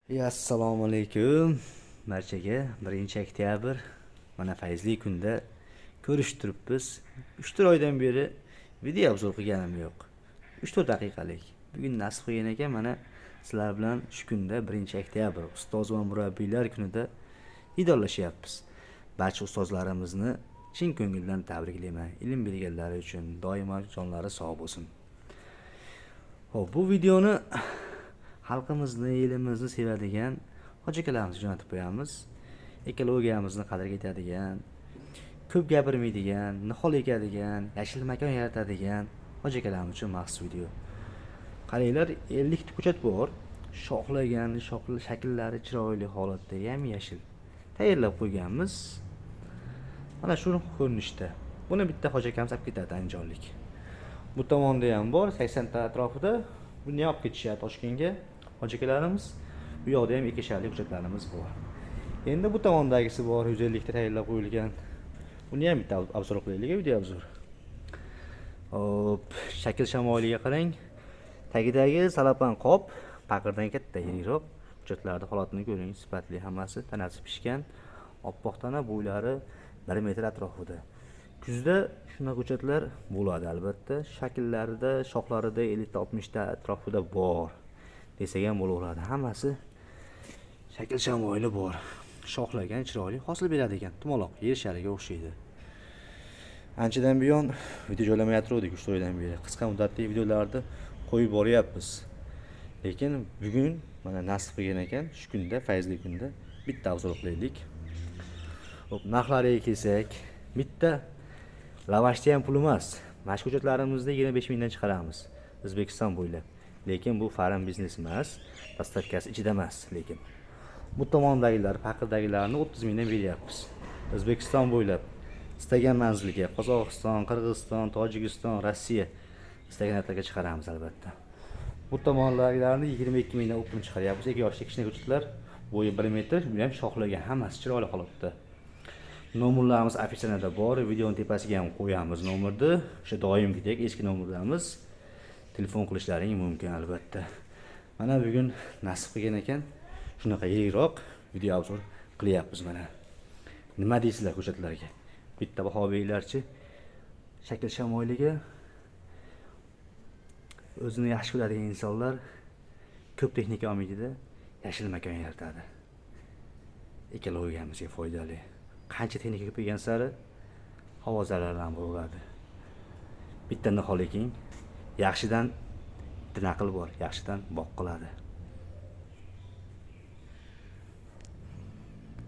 Assalomu alaykum barchaga. 1-oktyabr mana fayzli kunda ko'rishib turibmiz. 3-4 oydan beri video obzor qilganim yo'q. 3-4 daqiqalik. Bugun nasib qilgan ekan, mana sizlar bilan shu kunda 1-oktyabr ustoz va murabbiylar kunida diydorlashyapmiz. Barcha ustozlarimizni chin ko'ngildan tabriklayman. Ilm berganlari uchun doimo jonlari sog' bo'lsin. Xo'p, bu videoni xalqimizni, elimizni sevadigan hoji akalarimizni jo'natib qo'yamiz. Ekologiyamizni qadriga yetadigan, ko'p gapirmaydigan, nihol ekadigan, yashil makon yaratadigan hoji akalarimiz uchun maxsus video. Qaranglar, 50 ta ko'chat bor. Shoxlagan, shakllari chiroyli holatda, yam-yashil tayyorlab qo'yganmiz. Mana shu ko'rinishda. Buni bitta hoji akamiz olib ketadi, andijonlik. Bu tomonda ham bor, 80 ta atrofida. Buni olib ketishadi Toshkentga. Hoji akalarimiz, bu yoqda ham ekisharli hujjatlarimiz bor. Endi bu tomondagisi bor, 150 ta tayyorlab qo'yilgan. Buni ham bitta obzor qilaylik, video obzor. Hop, shakl shamoiliga qarang. Tagidagi salapan qop paqirdan katta, yengilroq. Hujjatlarda holatini ko'ring, sifatli hammasi, tanasi pishgan. Oppoq tana, bo'ylari 1 metr atrofida. Kuzda shunday hujjatlar bo'ladi albatta. Shakllarida, shoxlarida 50-60 ta atrofida bor desak ham bo'laveradi. Hammasi shakl shamoili bor. Shoxlagan, chiroyli hosil beradi ekan. Tumaloq yer shariga o'xshaydi. Anchadan buyon video joylamay turdik, 3 oydan beri. Qisqa muddatli videolarni qo'yib boryapmiz. Lekin bugun mana nasib qilgan ekan, shu kunda, fayzli kunda bitta obzor qilaylik. Hop, narxlariga kelsak, bitta lavashda ham pul emas. Mashq hujjatlarimizni 25 mingdan chiqaramiz O'zbekiston bo'ylab. Lekin bu farm biznes emas, dastavkasi ichida emas, lekin bu tomondagilar, paqirdagilarni 30 mingdan beryapmiz. O'zbekiston bo'ylab istagan manzilga, Qozog'iston, Qirg'iziston, Tojikiston, Rossiya istagan yerlarga chiqaramiz albatta. Bu tomondagilarni 22 mingdan o'pin chiqaryapmiz. 2 yoshli kichkina hujjatlar, bo'yi 1 metr, bu ham shoxlagan, hammasi chiroyli holatda. Nomerlarimiz ofitsialda bor, videoning tepasiga ham qo'yamiz nomerni. O'sha doimgidek eski nomerlarimiz. Telefon qilishlaring mumkin albatta. Mana bugun nasib qilgan ekan, shunaqa yiroq video obzor qilyapmiz mana. Nima deysizlar hujjatlarga? Bitta baho beringlarchi. Shakl shamoiliga o'zini yaxshi ko'radigan insonlar ko'p texnika olmaydida, yashil makon yaratadi. Ekologiyamizga foydali. Qancha texnika ko'paygan sari havo zararlari bo'ladi. Bitta nihol eking, yaxshidan naql bor, yaxshidan boq qiladi.